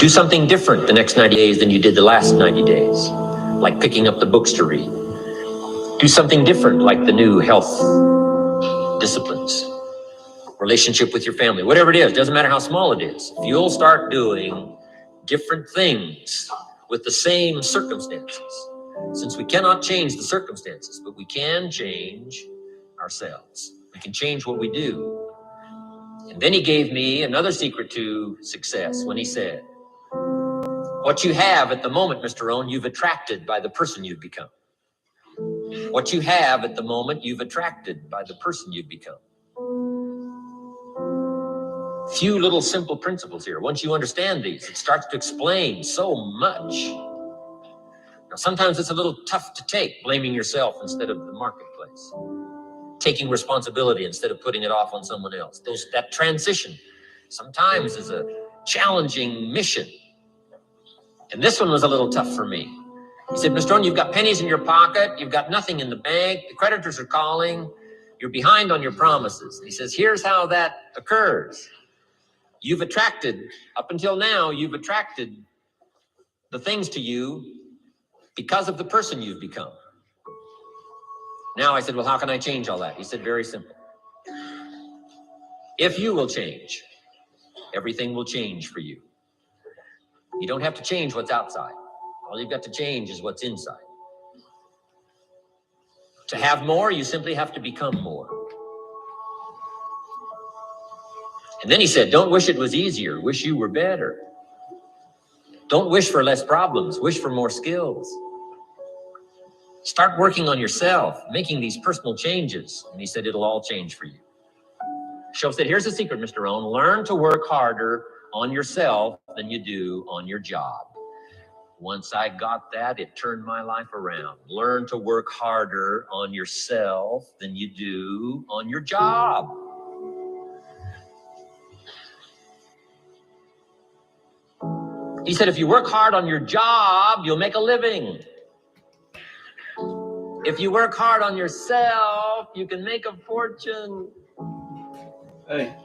Do something different the next 90 days than you did the last 90 days, like picking up the books to read. Do something different, like the new health disciplines, relationship with your family, whatever it is, doesn't matter how small it is. If you'll start doing different things with the same circumstances, since we cannot change the circumstances, but we can change ourselves. We can change what we do. And then he gave me another secret to success when he said, what you have at the moment, Mr. Rohn, you've attracted by the person you've become. What you have at the moment, you've attracted by the person you've become. Few little simple principles here. Once you understand these, it starts to explain so much. Now, sometimes it's a little tough to take, blaming yourself instead of the marketplace, taking responsibility instead of putting it off on someone else. That transition sometimes is a challenging mission. And this one was a little tough for me. He said, Mr. Rohn, you've got pennies in your pocket. You've got nothing in the bank. The creditors are calling. You're behind on your promises. He says, here's how that occurs. You've attracted, up until now, you've attracted the things to you because of the person you've become. Now I said, well, how can I change all that? He said, very simple. If you will change, everything will change for you. You don't have to change what's outside. All you've got to change is what's inside. To have more, you simply have to become more. And then he said, don't wish it was easier. Wish you were better. Don't wish for less problems. Wish for more skills. Start working on yourself, making these personal changes. And he said, it'll all change for you. Shoaff said, here's the secret, Mr. Rohn. Learn to work harder on yourself than you do on your job. Once I got that, it turned my life around. Learn to work harder on yourself than you do on your job. He said, if you work hard on your job, you'll make a living. If you work hard on yourself, you can make a fortune. Hey.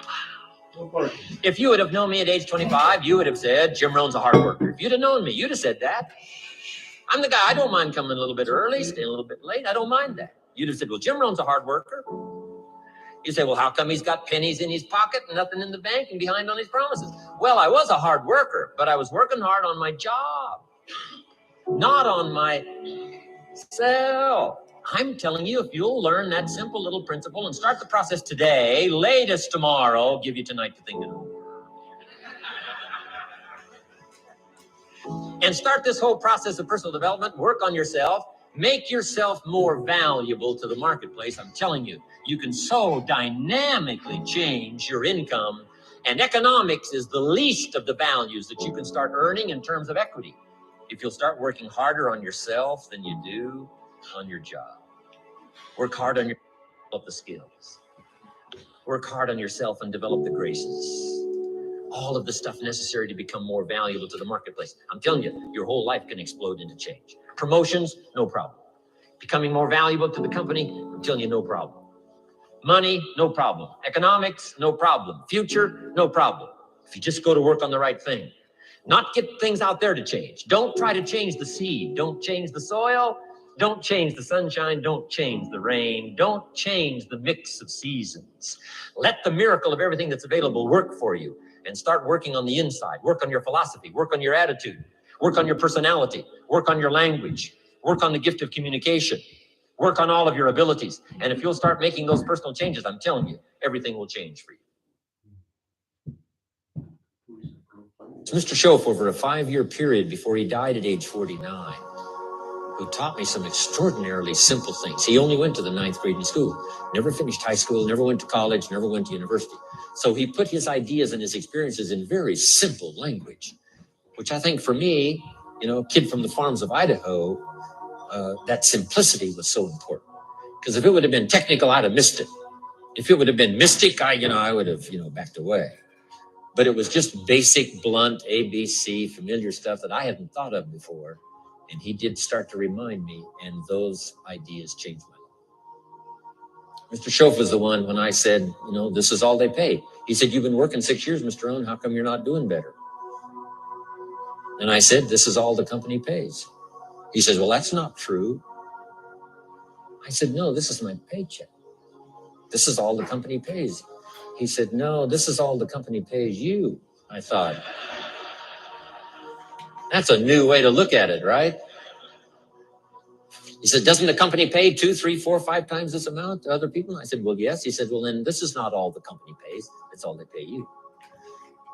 If you would have known me at age 25, you would have said, Jim Rohn's a hard worker. If you'd have known me, you'd have said that. I'm the guy, I don't mind coming a little bit early, staying a little bit late. I don't mind that. You'd have said, well, Jim Rohn's a hard worker. You say, well, how come he's got pennies in his pocket and nothing in the bank and behind on his promises? Well, I was a hard worker, but I was working hard on my job, not on myself. I'm telling you, if you'll learn that simple little principle and start the process today, latest tomorrow, give you tonight the thing to do. And start this whole process of personal development, work on yourself, make yourself more valuable to the marketplace. I'm telling you, you can so dynamically change your income, and economics is the least of the values that you can start earning in terms of equity if you'll start working harder on yourself than you do on your job. Work hard on yourself, develop the skills. Work hard on yourself and develop the graces. All of the stuff necessary to become more valuable to the marketplace. I'm telling you, your whole life can explode into change. Promotions, no problem. Becoming more valuable to the company, I'm telling you, no problem. Money, no problem. Economics, no problem. Future, no problem. If you just go to work on the right thing. Not get things out there to change. Don't try to change the seed. Don't change the soil. Don't change the sunshine. Don't change the rain. Don't change the mix of seasons. Let the miracle of everything that's available work for you, and start working on the inside. Work on your philosophy. Work on your attitude. Work on your personality. Work on your language. Work on the gift of communication. Work on all of your abilities. And if you'll start making those personal changes, I'm telling you, everything will change for you. Mr. Shoaff, over a 5-year period before he died at age 49, who taught me some extraordinarily simple things. He only went to the 9th grade in school, never finished high school, never went to college, never went to university. So he put his ideas and his experiences in very simple language, which I think for me, a kid from the farms of Idaho, that simplicity was so important. Because if it would have been technical, I'd have missed it. If it would have been mystic, I would have, backed away. But it was just basic, blunt, ABC, familiar stuff that I hadn't thought of before. And he did start to remind me, and those ideas changed my life. Mr. Shoaff was the one when I said, this is all they pay. He said, you've been working 6 years, Mr. Rohn. How come you're not doing better? And I said, this is all the company pays. He says, well, that's not true. I said, no, this is my paycheck. This is all the company pays. He said, no, this is all the company pays you. I thought, that's a new way to look at it, right? He said, doesn't the company pay 2, 3, 4, 5 times this amount to other people? I said, well, yes. He said, well, then this is not all the company pays. It's all they pay you.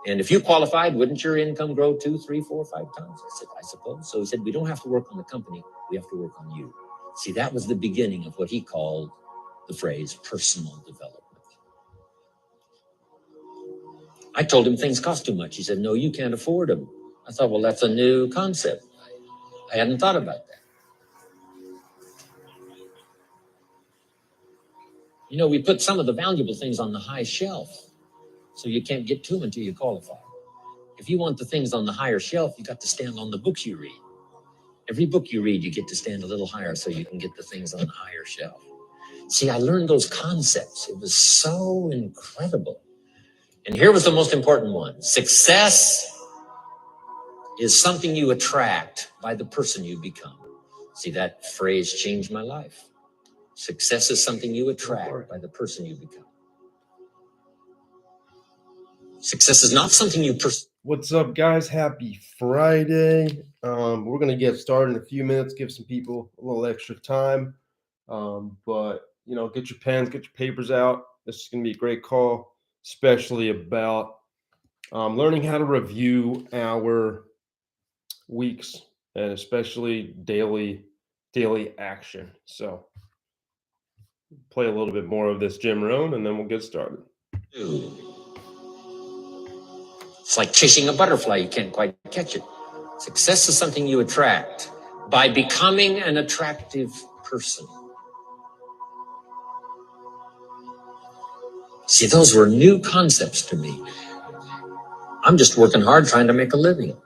And if you qualified, wouldn't your income grow 2, 3, 4, 5 times? I said, I suppose. So he said, we don't have to work on the company. We have to work on you. See, that was the beginning of what he called the phrase personal development. I told him things cost too much. He said, no, you can't afford them. I thought, well, that's a new concept. I hadn't thought about that. You know, we put some of the valuable things on the high shelf, so you can't get to them until you qualify. If you want the things on the higher shelf, you got to stand on the books you read. Every book you read, you get to stand a little higher so you can get the things on the higher shelf. See, I learned those concepts. It was so incredible. And here was the most important one. Success is something you attract by the person you become. See, that phrase changed my life. Success is something you attract by the person you become. Success is not something you pursue. What's up, guys? Happy Friday. We're going to get started in a few minutes, give some people a little extra time. But, you know, get your pens, get your papers out. This is going to be a great call, especially about learning how to review our weeks and especially daily action. So play a little bit more of this Jim Rohn and then we'll get started. It's like chasing a butterfly. You can't quite catch it. Success is something you attract by becoming an attractive person. See, those were new concepts to me. I'm just working hard trying to make a living.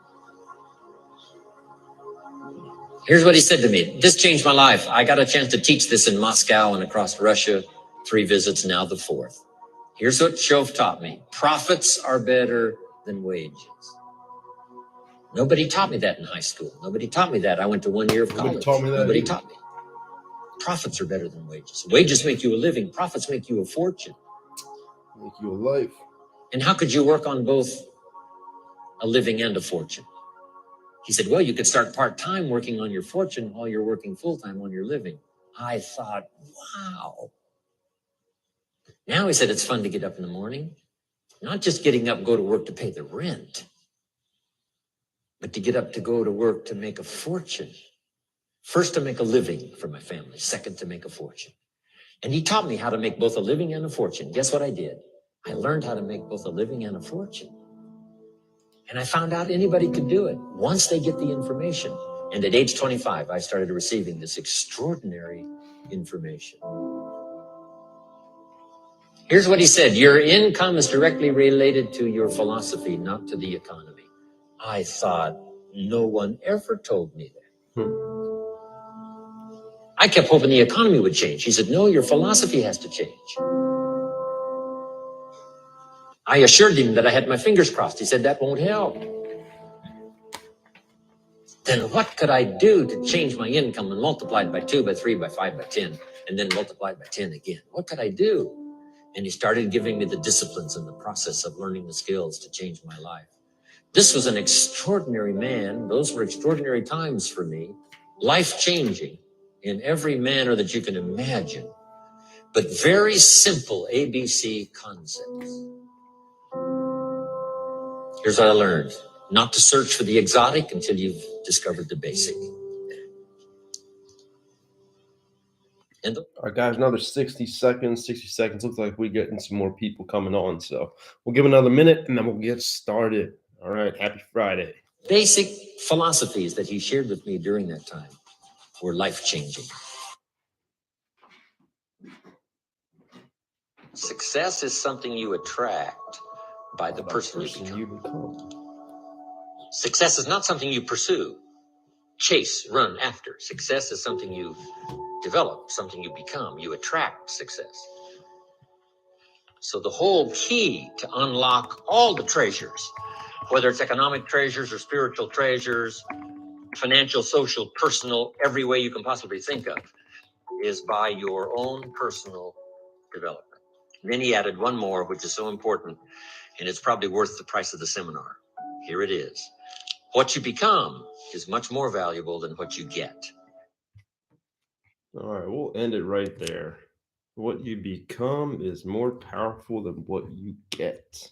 Here's what he said to me. This changed my life. I got a chance to teach this in Moscow and across Russia. 3 visits, now the 4th. Here's what Shove taught me. Profits are better than wages. Nobody taught me that in high school. Nobody taught me that. I went to 1 year of college. Nobody taught me. Profits are better than wages. Wages make you a living. Profits make you a fortune. Make you a life. And how could you work on both a living and a fortune? He said, well, you could start part-time working on your fortune while you're working full-time on your living. I thought, wow. Now he said, it's fun to get up in the morning. Not just getting up, go to work to pay the rent, but to get up to go to work to make a fortune. First, to make a living for my family. Second, to make a fortune. And he taught me how to make both a living and a fortune. Guess what I did? I learned how to make both a living and a fortune. And I found out anybody could do it once they get the information. And at age 25, I started receiving this extraordinary information. Here's what he said. Your income is directly related to your philosophy, not to the economy. I thought, no one ever told me that. I kept hoping the economy would change. He said, no, your philosophy has to change. I assured him that I had my fingers crossed. He said, that won't help. Then what could I do to change my income and multiply it by 2, by 3, by 5, by 10, and then multiply it by 10 again? What could I do? And he started giving me the disciplines and the process of learning the skills to change my life. This was an extraordinary man. Those were extraordinary times for me. Life-changing in every manner that you can imagine, but very simple ABC concepts. Here's what I learned. Not to search for the exotic until you've discovered the basic. And All right, guys, another 60 seconds. Looks like we're getting some more people coming on. So we'll give another minute and then we'll get started. All right, happy Friday. Basic philosophies that he shared with me during that time were life-changing. Success is something you attract by the person you become. Success is not something you pursue, chase, run after. Success is something you develop, something you become. You attract success. So the whole key to unlock all the treasures whether it's economic treasures or spiritual treasures, financial, social, personal, every way you can possibly think of, is by your own personal development. And then he added one more, which is so important, and it's probably worth the price of the seminar. Here it is. What you become is much more valuable than what you get. All right, we'll end it right there. What you become is more powerful than what you get.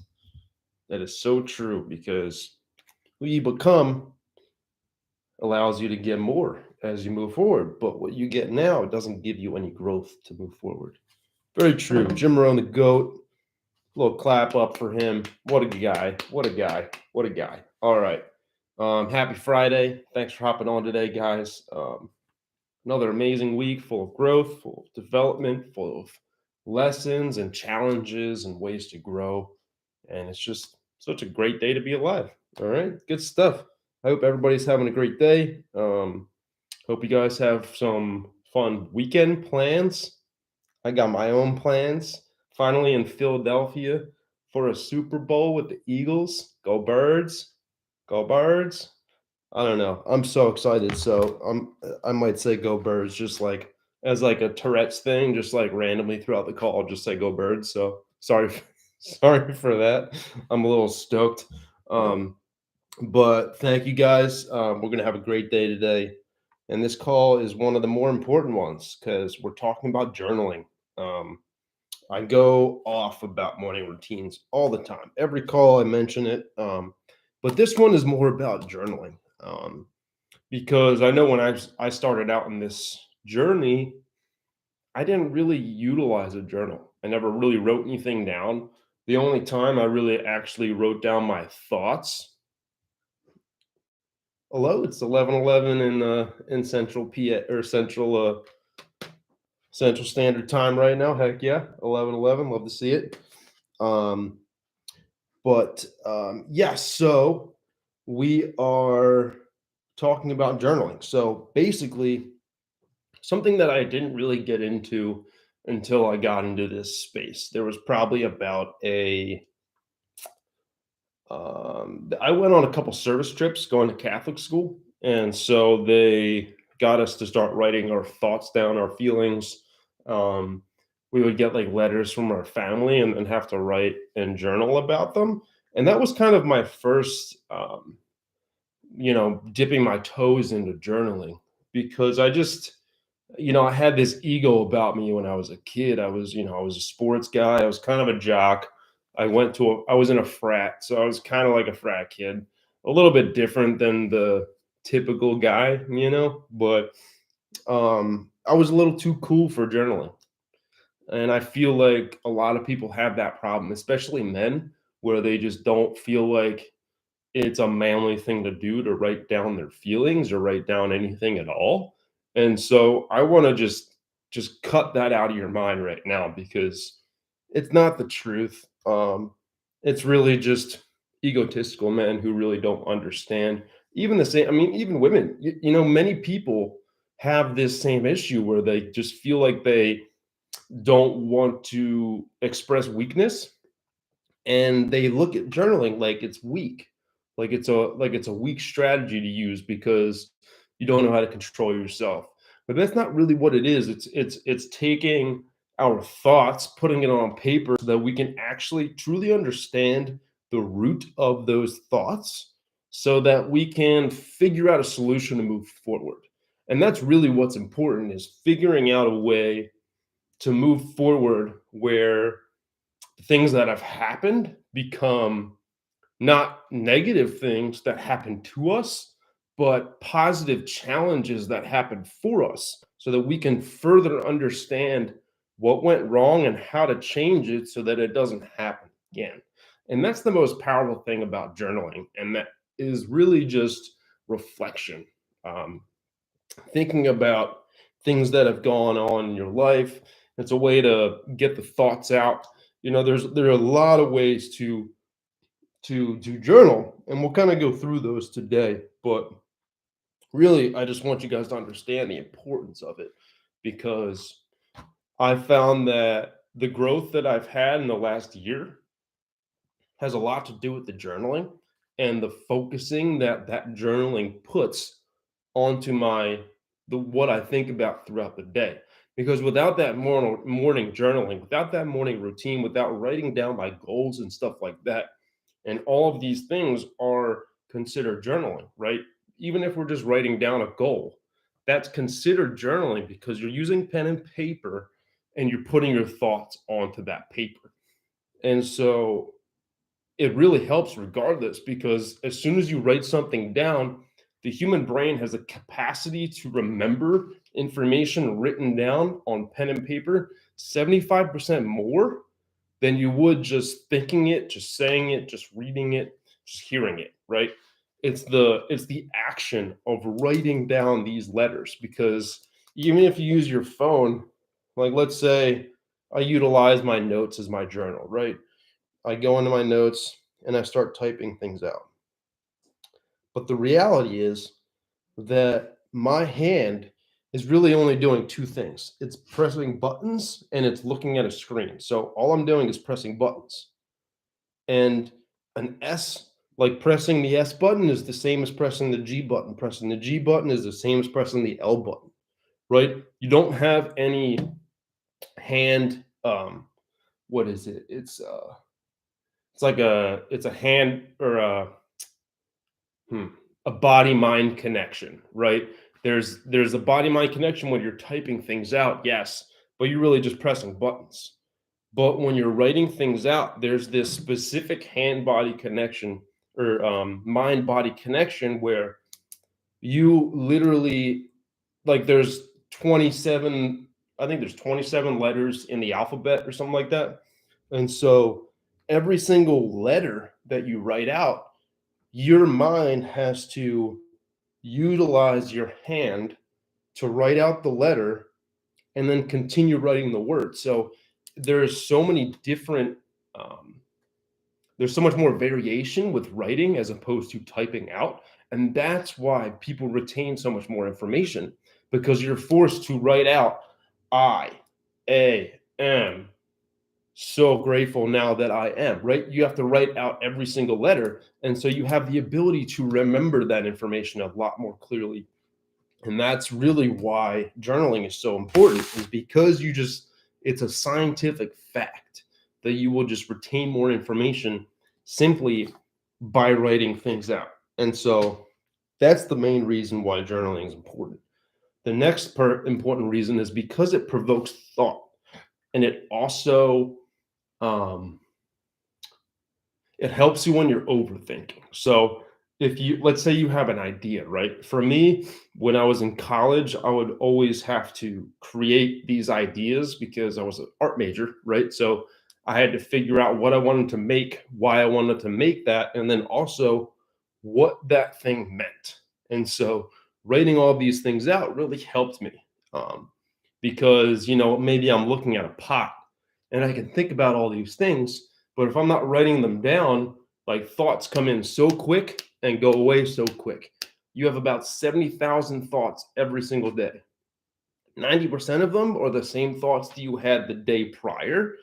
That is so true, because what you become allows you to get more as you move forward. But what you get now doesn't give you any growth to move forward. Very true. Jim Rohn, the GOAT. Little clap up for him. What a guy. What a guy. What a guy. All right. Happy Friday. Thanks for hopping on today, guys. Another amazing week full of growth, full of development, full of lessons and challenges and ways to grow. And it's just such a great day to be alive. All right. Good stuff. I hope everybody's having a great day. Hope you guys have some fun weekend plans. I got my own plans. Finally in Philadelphia for a Super Bowl with the Eagles. Go Birds. Go Birds. I don't know. I'm so excited. So I might say go Birds, just like as like a Tourette's thing, just like randomly throughout the call, I'll just say go Birds. So sorry, sorry for that. I'm a little stoked. But thank you guys. We're gonna have a great day today. And this call is one of the more important ones because we're talking about journaling. I go off about morning routines all the time. Every call I mention it. But this one is more about journaling. Because I know when I started out in this journey, I didn't really utilize a journal. I never really wrote anything down. The only time I really actually wrote down my thoughts. Hello, it's 11:11 in Central PA or Central Standard Time right now. Heck yeah, 11:11. Love to see it. Yes, so we are talking about journaling. So basically, something that I didn't really get into until I got into this space. There was probably about I went on a couple service trips going to Catholic school, and so they got us to start writing our thoughts down, our feelings. We would get like letters from our family and have to write and journal about them. And that was kind of my first, dipping my toes into journaling because I had this ego about me when I was a kid. I was a sports guy. I was kind of a jock. I was in a frat, so I was kind of like a frat kid, a little bit different than the typical guy, but I was a little too cool for journaling. And I feel like a lot of people have that problem, especially men, where they just don't feel like it's a manly thing to do to write down their feelings or write down anything at all. And so I want to just cut that out of your mind right now because it's not the truth. It's really just egotistical men who really don't understand. Even the same, I mean, even women, many people have this same issue where they just feel like they don't want to express weakness and they look at journaling like it's weak, like it's a weak strategy to use because you don't know how to control yourself. But that's not really what it is. It's taking our thoughts, putting it on paper so that we can actually truly understand the root of those thoughts so that we can figure out a solution to move forward. And that's really what's important, is figuring out a way to move forward where things that have happened become not negative things that happen to us, but positive challenges that happen for us so that we can further understand what went wrong and how to change it so that it doesn't happen again. And that's the most powerful thing about journaling. And that is really just reflection, thinking about things that have gone on in your life. It's a way to get the thoughts out. There are a lot of ways to journal, and we'll kind of go through those today. But really, I just want you guys to understand the importance of it, because I found that the growth that I've had in the last year has a lot to do with the journaling. and the focusing that that journaling puts onto what I think about throughout the day. Because without that morning journaling, without that morning routine, without writing down my goals and stuff like that, and all of these things are considered journaling, right? Even if we're just writing down a goal, that's considered journaling because you're using pen and paper and you're putting your thoughts onto that paper. And so it really helps regardless, because as soon as you write something down, the human brain has a capacity to remember information written down on pen and paper 75% more than you would just thinking it, just saying it, just reading it, just hearing it, right? It's the action of writing down these letters, because even if you use your phone, like let's say I utilize my notes as my journal, right? I go into my notes and I start typing things out. But the reality is that my hand is really only doing two things. It's pressing buttons and it's looking at a screen. So all I'm doing is pressing buttons. And an S, like pressing the S button, is the same as pressing the G button. Pressing the G button is the same as pressing the L button, right? You don't have any hand, what is it? It's a hand or a body mind connection, right? There's a body mind connection when you're typing things out, yes, but you're really just pressing buttons. But when you're writing things out, there's this specific hand body connection, or mind body connection, where you literally, like, there's 27, I think there's 27 letters in the alphabet or something like that. And so every single letter that you write out, your mind has to utilize your hand to write out the letter and then continue writing the word. So there's so many different, there's so much more variation with writing as opposed to typing out. And that's why people retain so much more information, because you're forced to write out, I am so grateful now that I am, right? You have to write out every single letter. And so you have the ability to remember that information a lot more clearly. And that's really why journaling is so important, is because it's a scientific fact that you will just retain more information simply by writing things out. And so that's the main reason why journaling is important. The next important reason is because it provokes thought, and it also it helps you when you're overthinking. So if you, let's say you have an idea, right? For me, when I was in college, I would always have to create these ideas because I was an art major, right? So I had to figure out what I wanted to make, why I wanted to make that, and then also what that thing meant. And so writing all these things out really helped me, because, maybe I'm looking at a pot and I can think about all these things, but if I'm not writing them down, like, thoughts come in so quick and go away so quick. You have about 70,000 thoughts every single day. 90% of them are the same thoughts that you had the day prior.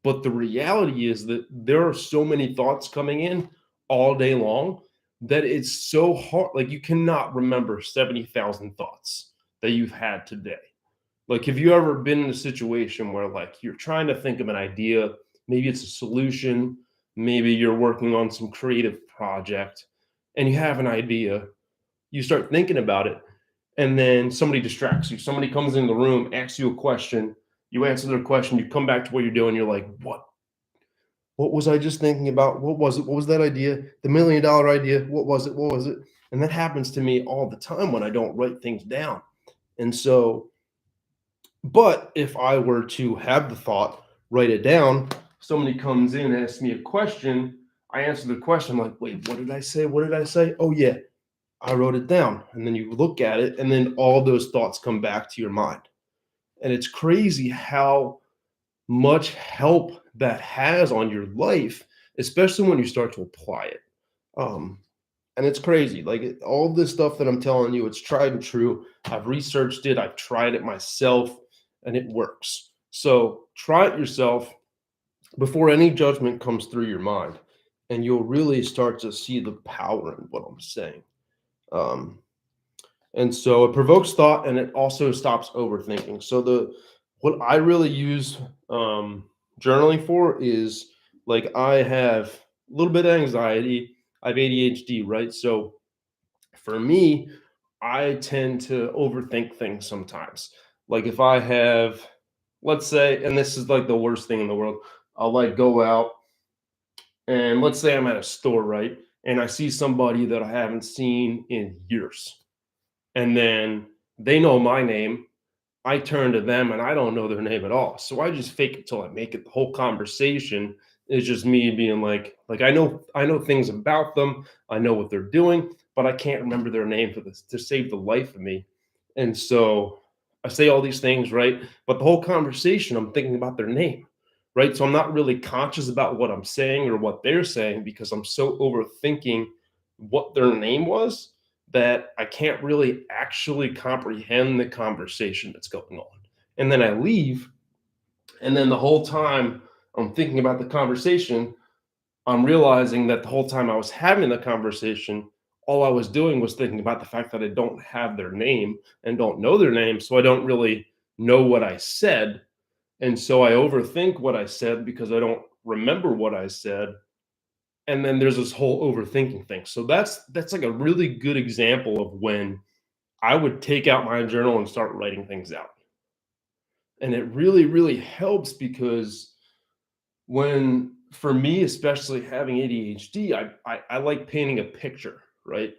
But the reality is that there are so many thoughts coming in all day long that it's so hard. Like, you cannot remember 70,000 thoughts that you've had today. Like, have you ever been in a situation where, like, you're trying to think of an idea, maybe it's a solution, maybe you're working on some creative project, and you have an idea, you start thinking about it, and then somebody distracts you. Somebody comes in the room, asks you a question, you answer their question, you come back to what you're doing, you're like, what was I just thinking about? What was it? What was that idea? The $1 million idea? What was it? What was it? And that happens to me all the time when I don't write things down. And so, but if I were to have the thought, write it down, somebody comes in and asks me a question, I answer the question, I'm like, wait, what did I say? What did I say? Oh, yeah, I wrote it down. And then you look at it, and then all those thoughts come back to your mind. And it's crazy how much help that has on your life, especially when you start to apply it. And it's crazy. Like, all this stuff that I'm telling you, it's tried and true. I've researched it. I've tried it myself, and it works. So try it yourself before any judgment comes through your mind. and you'll really start to see the power in what I'm saying. Um, and so it provokes thought, and it also stops overthinking. So what I really use journaling for is, like, I have a little bit of anxiety. I have ADHD, right? So for me, I tend to overthink things sometimes. Like if I have, let's say, and this is like the worst thing in the world, I'll like go out and let's say I'm at a store, right? And I see somebody that I haven't seen in years. And then they know my name. I turn to them and I don't know their name at all. So I just fake it till I make it. The whole conversation is just me being like I know things about them. I know what they're doing, but I can't remember their name for this to save the life of me. And so I say all these things, right? But the whole conversation, I'm thinking about their name, right? So I'm not really conscious about what I'm saying or what they're saying because I'm so overthinking what their name was that I can't really actually comprehend the conversation that's going on. And then I leave, and then the whole time I'm thinking about the conversation, I'm realizing that the whole time I was having the conversation, all I was doing was thinking about the fact that I don't have their name and don't know their name. So I don't really know what I said. And so I overthink what I said because I don't remember what I said. And then there's this whole overthinking thing. So that's like a really good example of when I would take out my journal and start writing things out. And it really, really helps because when, for me, especially having ADHD, I like painting a picture, right?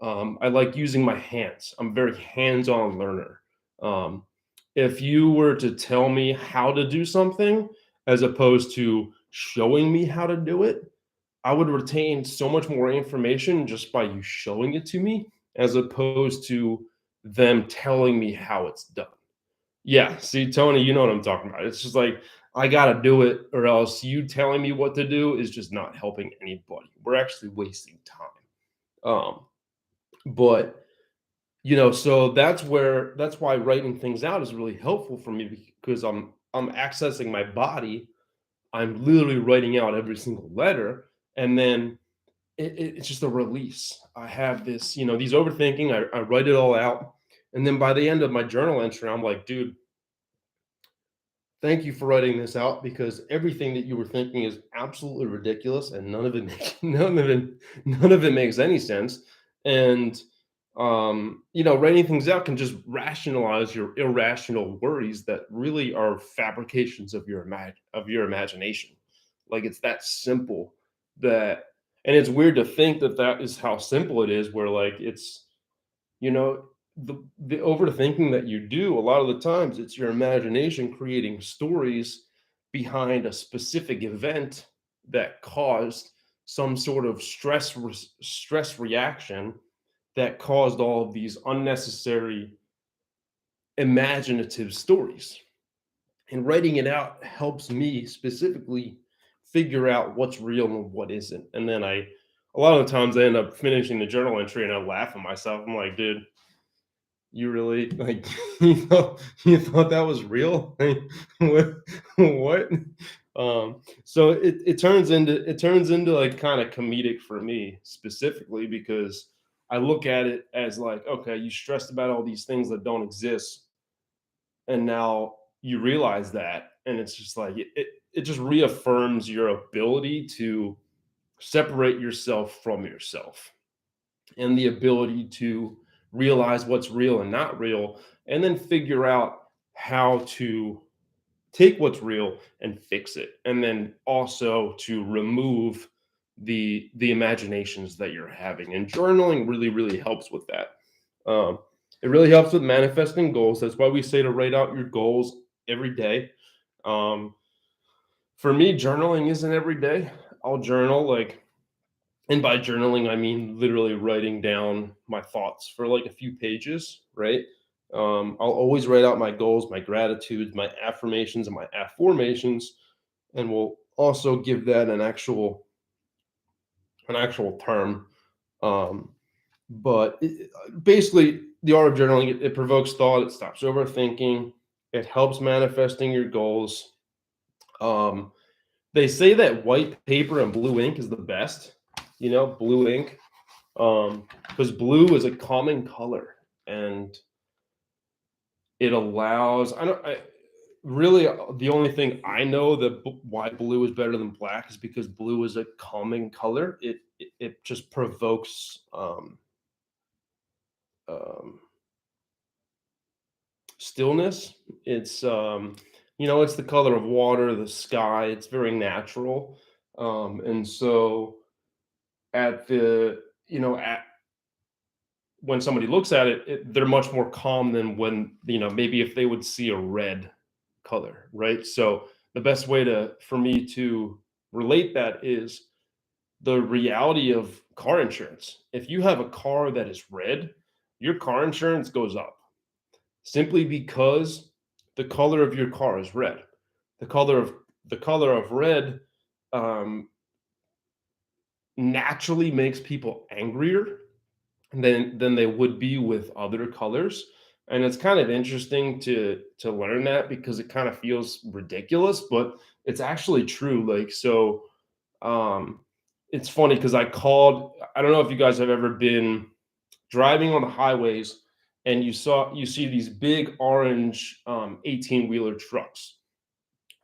I like using my hands. I'm a very hands-on learner. Um, if you were to tell me how to do something as opposed to showing me how to do it, I would retain so much more information just by you showing it to me as opposed to them telling me how it's done. Yeah, see, Tony, you know what I'm talking about. It's just like I gotta do it, or else you telling me what to do is just not helping anybody. We're actually wasting time. But so that's why writing things out is really helpful for me because I'm accessing my body. I'm literally writing out every single letter, and then it's just a release. I have this, these overthinking. I write it all out, and then by the end of my journal entry, I'm like, dude, thank you for writing this out because everything that you were thinking is absolutely ridiculous, and none of it makes any sense. And writing things out can just rationalize your irrational worries that really are fabrications of your imagination. Like it's that simple. And it's weird to think that that is how simple it is. Where like it's you know the overthinking that you do, a lot of the times it's your imagination creating stories behind a specific event that caused some sort of stress reaction that caused all of these unnecessary imaginative stories. And writing it out helps me specifically figure out what's real and what isn't. And then a lot of the times I end up finishing the journal entry and I laugh at myself. I'm like, dude, you really like you thought that was real? Like, what? So it turns into like kind of comedic for me specifically because I look at it as like, okay, you stressed about all these things that don't exist, and now you realize that, and it's just like it just reaffirms your ability to separate yourself from yourself and the ability to realize what's real and not real, and then figure out how to take what's real and fix it, and then also to remove the imaginations that you're having. And journaling really, really helps with that. It really helps with manifesting goals. That's why we say to write out your goals every day. Um, for me, journaling isn't every day. I'll journal like and by journaling, I mean literally writing down my thoughts for like a few pages, right? I'll always write out my goals, my gratitudes, my affirmations, and my affirmations, and we'll also give that an actual term. Um, but basically, the art of journaling, it provokes thought, it stops overthinking, it helps manifesting your goals. Um, they say that white paper and blue ink is the best, blue ink, because blue is a common color and it allows, really the only thing I know that why blue is better than black is because blue is a calming color. It just provokes stillness. It's it's the color of water, the sky. It's very natural, and so at the at when somebody looks at it, they're much more calm than when maybe if they would see a red color, right? So the best way for me to relate that is the reality of car insurance. If you have a car that is red, your car insurance goes up simply because the color of your car is red. The color of red naturally makes people angrier than they would be with other colors. And it's kind of interesting to learn that because it kind of feels ridiculous, but it's actually true. Like, so it's funny because I don't know if you guys have ever been driving on the highways and you see these big orange 18-wheeler trucks.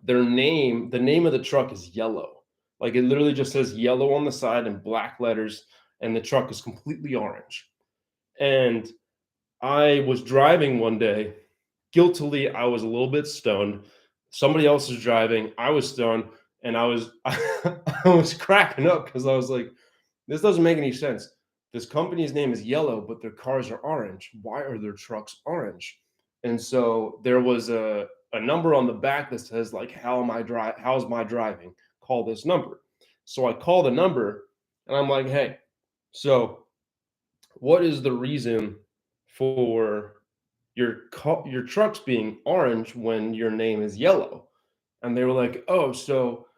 The name of the truck is yellow. Like, it literally just says yellow on the side in black letters, and the truck is completely orange. And I was driving one day, guiltily, I was a little bit stoned. Somebody else was driving, I was stoned, and I was I was cracking up because I was like, this doesn't make any sense. This company's name is Yellow, but their cars are orange. Why are their trucks orange? And so there was a number on the back that says, like, how's my driving? Call this number. So I call the number and I'm like, hey, so what is the reason for your trucks being orange when your name is yellow? And they were like, oh, so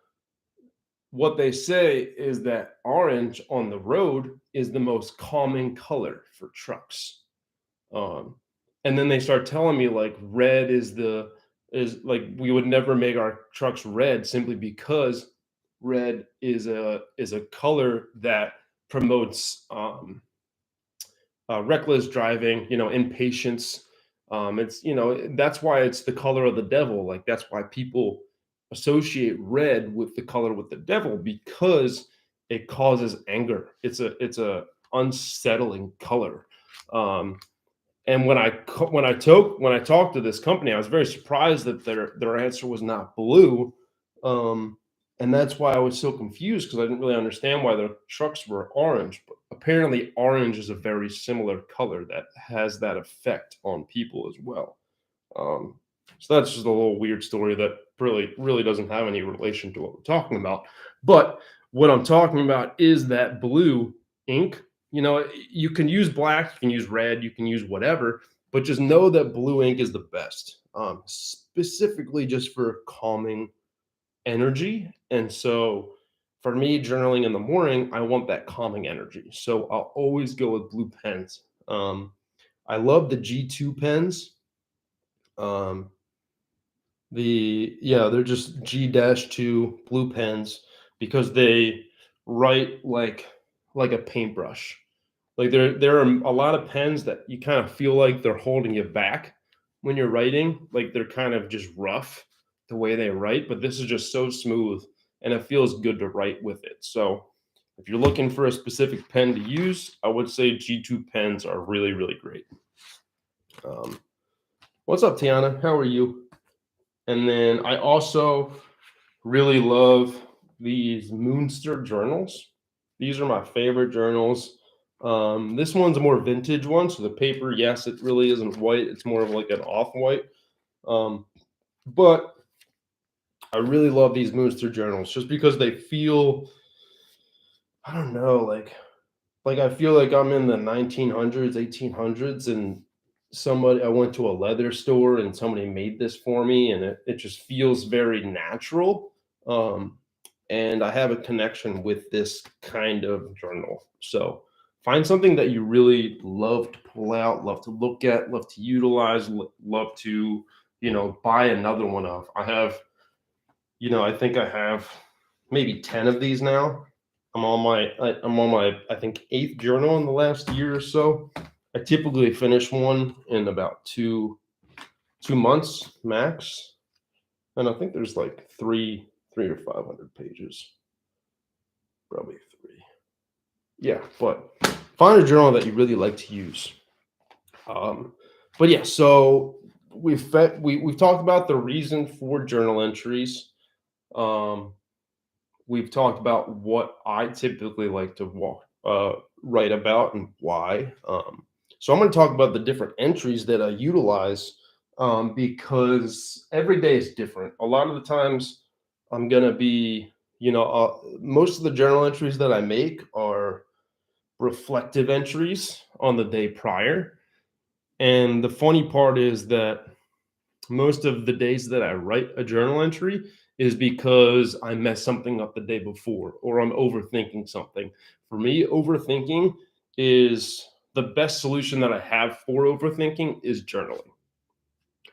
what they say is that orange on the road is the most calming color for trucks. And then they start telling me, like, red is like, we would never make our trucks red simply because red is a color that promotes reckless driving, impatience. It's that's why it's the color of the devil. Like, that's why people associate red with the color with the devil, because it causes anger. It's a unsettling color. And when I talked to this company, I was very surprised that their answer was not blue. And that's why I was so confused, because I didn't really understand why their trucks were orange. But apparently, orange is a very similar color that has that effect on people as well. So that's just a little weird story that really doesn't have any relation to what we're talking about. But what I'm talking about is that blue ink. You can use black, you can use red, you can use whatever, but just know that blue ink is the best, specifically just for calming energy. And so for me, journaling in the morning, I want that calming energy. So I'll always go with blue pens. I love the G2 pens. They're just G-2 blue pens because they write like a paintbrush. Like, there are a lot of pens that you kind of feel like they're holding you back when you're writing. Like, they're kind of just rough the way they write, but this is just so smooth and it feels good to write with it. So if you're looking for a specific pen to use, I would say G2 pens are really, really great. What's up, Tiana? How are you? And then I also really love these Moonster journals. These are my favorite journals. This one's a more vintage one, so the paper, yes, it really isn't white. It's more of like an off-white. But I really love these Moonster journals just because they feel, I don't know, like I feel like I'm in the 1900s, 1800s, and I went to a leather store and somebody made this for me, and it just feels very natural. And I have a connection with this kind of journal. So find something that you really love to pull out, love to look at, love to utilize, love to, buy another one of. I think I have maybe 10 of these now. I'm on my I think 8th journal in the last year or so. I typically finish one in about 2 months max, and I think there's like three to 500 pages, probably 3. Yeah, but find a journal that you really like to use. But yeah, so we've talked about the reason for journal entries. We've talked about what I typically like to write about and why. So I'm going to talk about the different entries that I utilize, because every day is different. A lot of the times I'm going to be, most of the journal entries that I make are reflective entries on the day prior. And the funny part is that most of the days that I write a journal entry is because I messed something up the day before or I'm overthinking something. For me, overthinking is the best solution that I have for overthinking is journaling.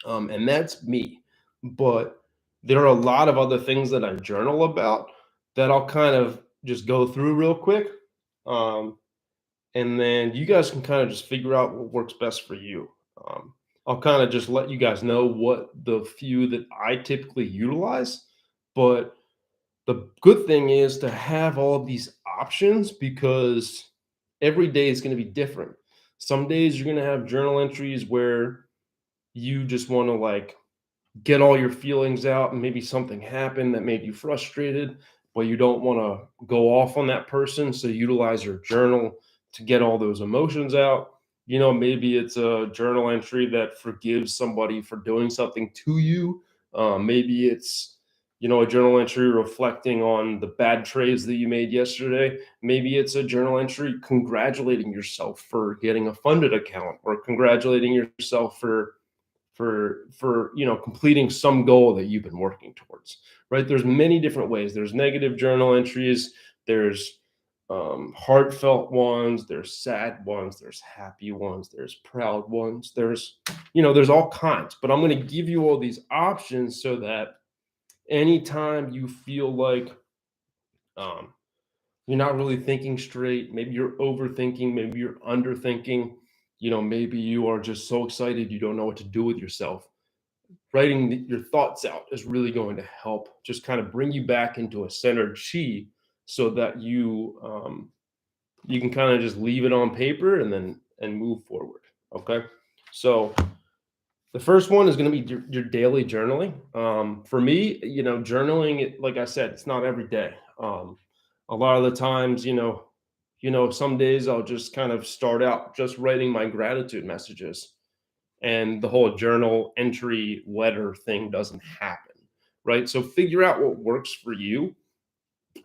And that's me. But there are a lot of other things that I journal about that I'll kind of just go through real quick. And then you guys can kind of just figure out what works best for you. I'll kind of just let you guys know what the few that I typically utilize. But the good thing is to have all of these options because every day is going to be different. Some days you're going to have journal entries where you just want to like get all your feelings out and maybe something happened that made you frustrated, but you don't want to go off on that person. So utilize your journal to get all those emotions out. Maybe it's a journal entry that forgives somebody for doing something to you. Maybe it's, a journal entry reflecting on the bad trades that you made yesterday. Maybe it's a journal entry congratulating yourself for getting a funded account or congratulating yourself for completing some goal that you've been working towards, right? There's many different ways. There's negative journal entries. There's heartfelt ones, there's sad ones, there's happy ones, there's proud ones, there's all kinds. But I'm going to give you all these options so that anytime you feel like you're not really thinking straight, maybe you're overthinking, maybe you're underthinking, maybe you are just so excited you don't know what to do with yourself, writing your thoughts out is really going to help just kind of bring you back into a centered chi so that you can kind of just leave it on paper and move forward. Okay. So the first one is going to be your daily journaling. For me, journaling, like I said, it's not every day. A lot of the times, some days I'll just kind of start out just writing my gratitude messages and the whole journal entry letter thing doesn't happen. Right. So figure out what works for you.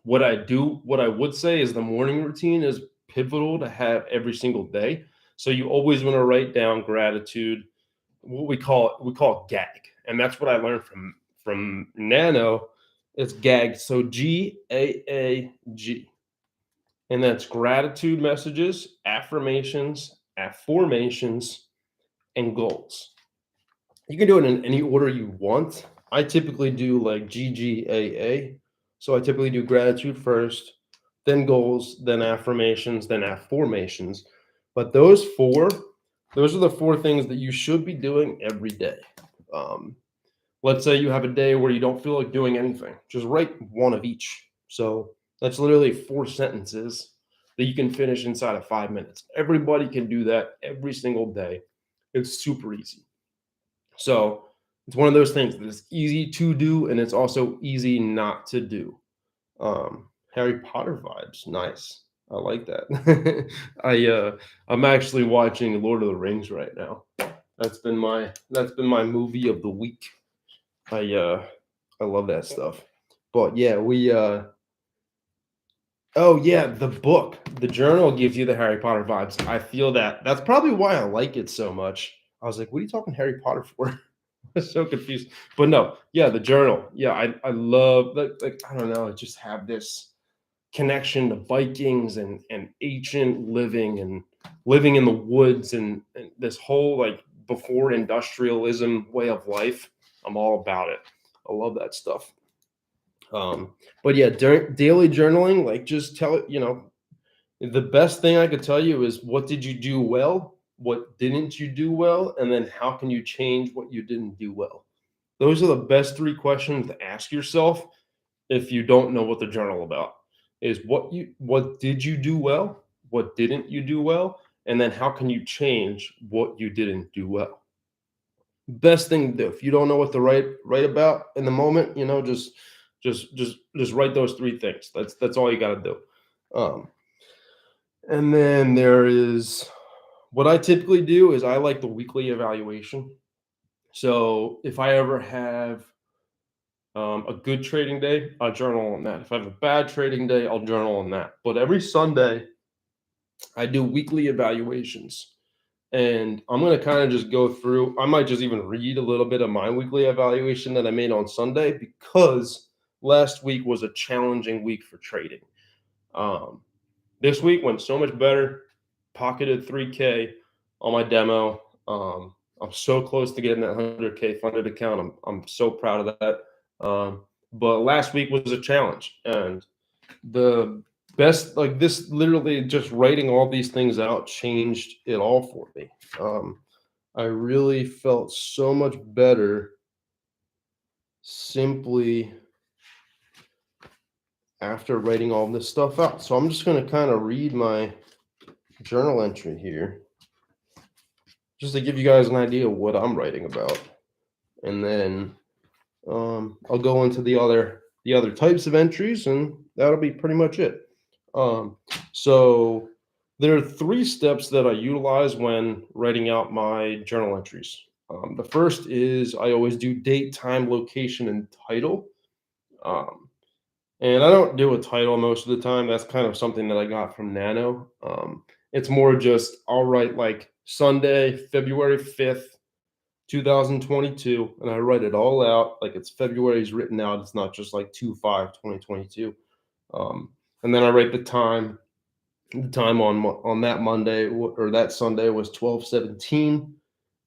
What I would say is the morning routine is pivotal to have every single day. So you always want to write down gratitude. What we call it GAG, and that's what I learned from Nano. It's GAG, so GAAG, and that's gratitude messages, affirmations, affirmations, and goals. You can do it in any order you want. I typically do like GGAA. So I typically do gratitude first, then goals, then affirmations, then affirmations. But those are the 4 things that you should be doing every day. Let's say you have a day where you don't feel like doing anything. Just write one of each. So that's literally 4 sentences that you can finish inside of 5 minutes. Everybody can do that every single day. It's super easy. So it's one of those things that is easy to do, and it's also easy not to do. Harry Potter vibes, nice. I like that. I'm actually watching Lord of the Rings right now. That's been my movie of the week. I love that stuff. But yeah, oh yeah, the book, the journal gives you the Harry Potter vibes. I feel that. That's probably why I like it so much. I was like, what are you talking Harry Potter for? I was so confused. But no, yeah, the journal. Yeah, I love like I don't know, just have this connection to Vikings and ancient living and living in the woods and this whole like before industrialism way of life. I'm all about it. I love that stuff. But yeah, daily journaling, like just tell it, the best thing I could tell you is what did you do well? What didn't you do well? And then how can you change what you didn't do well? Those are the best 3 questions to ask yourself if you don't know what the journal about is. What did you do well? What didn't you do well? And then how can you change what you didn't do well? Best thing to do. If you don't know what to write about in the moment, just write those 3 things. That's all you got to do. And then there is what I typically do is I like the weekly evaluation. So if I ever have a good trading day, I'll journal on that. If I have a bad trading day, I'll journal on that. But every Sunday, I do weekly evaluations. And I'm going to kind of just go through. I might just even read a little bit of my weekly evaluation that I made on Sunday because last week was a challenging week for trading. This week went so much better. Pocketed 3K on my demo. I'm so close to getting that 100K funded account. I'm so proud of that. But last week was a challenge, and the best, like this, literally just writing all these things out changed it all for me. I really felt so much better simply after writing all this stuff out. So I'm just going to kind of read my journal entry here just to give you guys an idea of what I'm writing about. And then I'll go into the other types of entries, and that'll be pretty much it. So there are 3 steps that I utilize when writing out my journal entries. The first is I always do date, time, location, and title. And I don't do a title most of the time. That's kind of something that I got from Nano. It's more just I'll write like Sunday, February 5th, 2022, and I write it all out like it's February's written out. It's not just like 2/5/2022. And then I write the time. The time on that Monday or that Sunday was 12/17,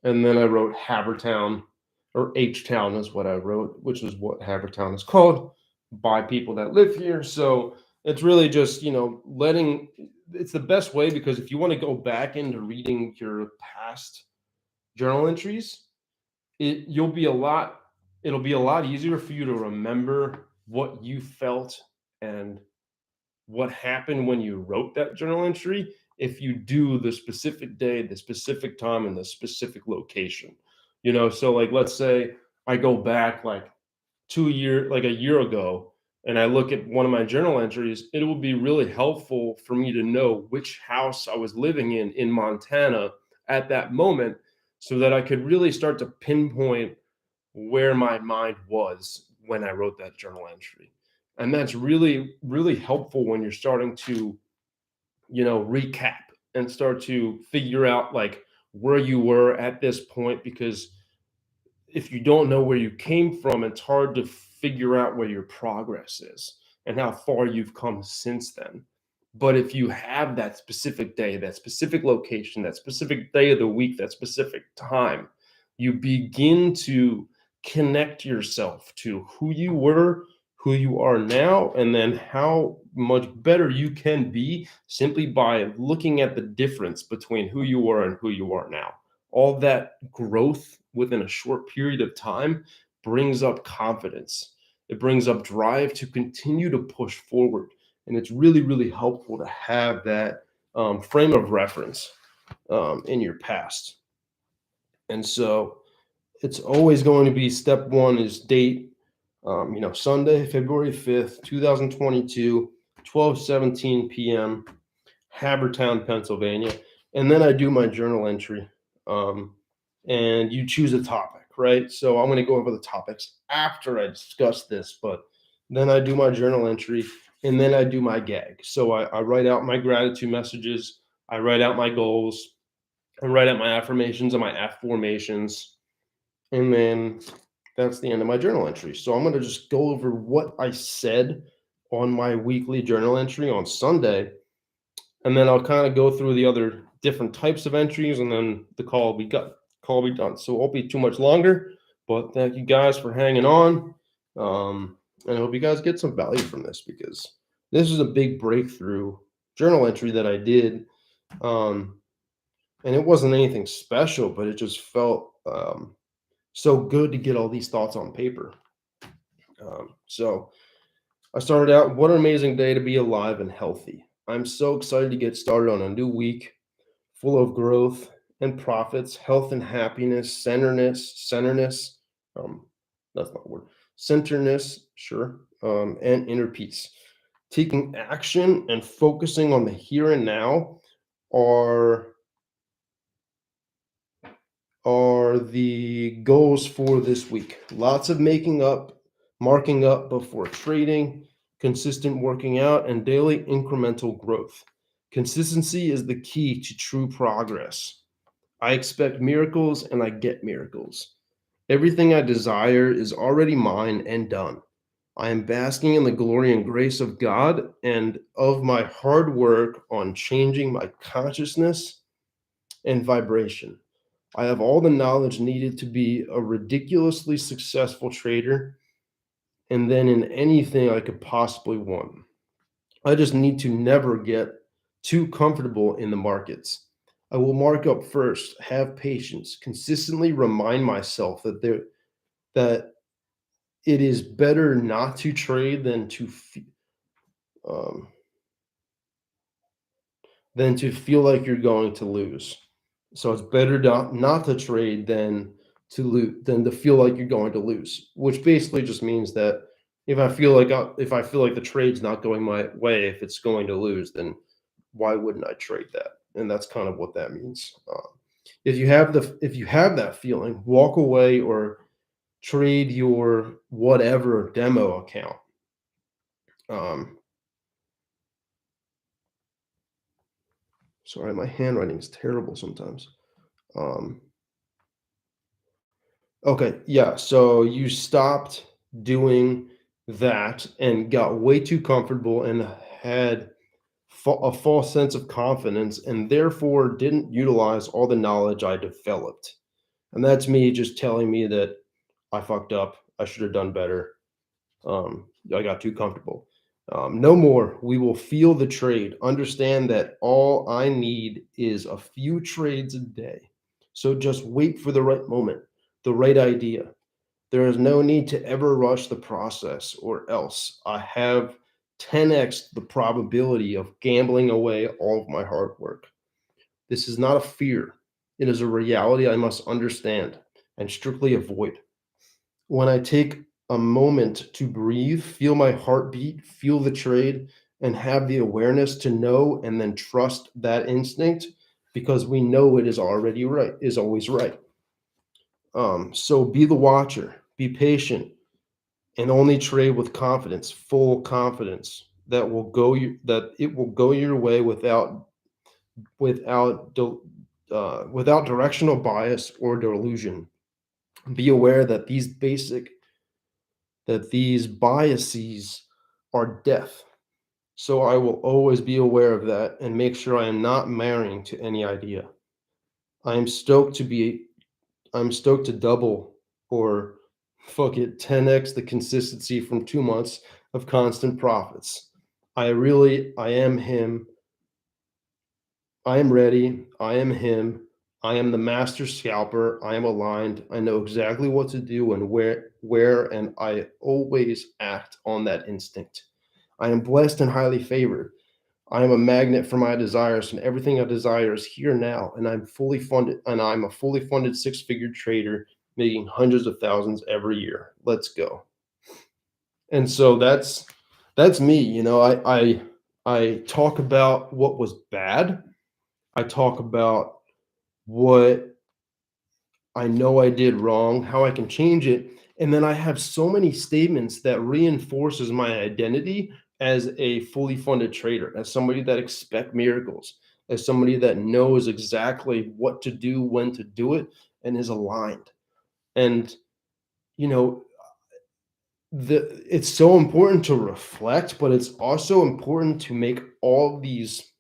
and then I wrote Havertown, or H-Town is what I wrote, which is what Havertown is called by people that live here. So it's really just it's the best way, because if you want to go back into reading your past journal entries, it'll be a lot easier for you to remember what you felt and what happened when you wrote that journal entry if you do the specific day, the specific time, and the specific location. So like let's say I go back like a year ago, and I look at one of my journal entries, it will be really helpful for me to know which house I was living in Montana at that moment, so that I could really start to pinpoint where my mind was when I wrote that journal entry. And that's really, really helpful when you're starting to, recap and start to figure out like where you were at this point, because if you don't know where you came from, it's hard to figure out where your progress is and how far you've come since then. But if you have that specific day, that specific location, that specific day of the week, that specific time, you begin to connect yourself to who you were, who you are now, and then how much better you can be simply by looking at the difference between who you were and who you are now. All that growth within a short period of time brings up confidence. It brings up drive to continue to push forward. And it's really, really helpful to have that frame of reference in your past. And so it's always going to be step 1 is date, Sunday, February 5th, 2022, 12:17 p.m., Havertown, Pennsylvania. And then I do my journal entry. And you choose a topic, right? So I'm going to go over the topics after I discuss this, but then I do my journal entry, and then I do my gag. So I write out my gratitude messages, I write out my goals, I write out my affirmations and my affirmations, and then that's the end of my journal entry. So I'm going to just go over what I said on my weekly journal entry on Sunday, and then I'll kind of go through the other different types of entries, and then the call will be done. So it won't be too much longer, but thank you guys for hanging on. And I hope you guys get some value from this, because this is a big breakthrough journal entry that I did. And it wasn't anything special, but it just felt so good to get all these thoughts on paper. So I started out, what an amazing day to be alive and healthy. I'm so excited to get started on a new week full of growth and profits, health and happiness, centerness, that's not a word, centerness, sure, and inner peace. Taking action and focusing on the here and now are the goals for this week. Lots of marking up before trading, consistent working out, and daily incremental growth. Consistency is the key to true progress. I expect miracles and I get miracles. Everything I desire is already mine and done. I am basking in the glory and grace of God and of my hard work on changing my consciousness and vibration. I have all the knowledge needed to be a ridiculously successful trader, and then in anything I could possibly want. I just need to never get too comfortable in the markets. I will mark up first, have patience, consistently remind myself that it is better not to trade um, than to feel like you're going to lose. So it's better not to trade than to feel like you're going to lose, which basically just means that if I feel like the trade's not going my way, if it's going to lose, then why wouldn't I trade that? And that's kind of what that means. If you have that feeling, walk away or trade your whatever demo account. Sorry, my handwriting is terrible sometimes. Okay, yeah. So you stopped doing that and got way too comfortable and had a false sense of confidence, and therefore didn't utilize all the knowledge I developed. And that's me just telling me that I fucked up. I should have done better. I got too comfortable. No more. We will feel the trade. Understand that all I need is a few trades a day. So just wait for the right moment, the right idea. There is no need to ever rush the process, or else I have 10x the probability of gambling away all of my hard work. This is not a fear. It is a reality I must understand and strictly avoid. When I take a moment to breathe, feel my heartbeat, feel the trade, and have the awareness to know and then trust that instinct, because we know it is always right. So be the watcher, be patient, and only trade with confidence, full confidence that it will go your way without directional bias or delusion. Be aware that these biases are death. So I will always be aware of that and make sure I am not marrying to any idea. I'm stoked to double or fuck it 10x the consistency from 2 months of constant profits. I am him. I am ready. I am him. I am the master scalper. I am aligned. I know exactly what to do and where, and I always act on that instinct. I am blessed and highly favored. I am a magnet for my desires, and everything I desire is here now. And I'm a fully funded six-figure trader making hundreds of thousands every year. Let's go. And so that's me. I talk about what was bad. I talk about what I know I did wrong, how I can change it. And then I have so many statements that reinforces my identity as a fully funded trader, as somebody that expects miracles, as somebody that knows exactly what to do, when to do it, and is aligned. And, you know, it's so important to reflect, but it's also important to make all these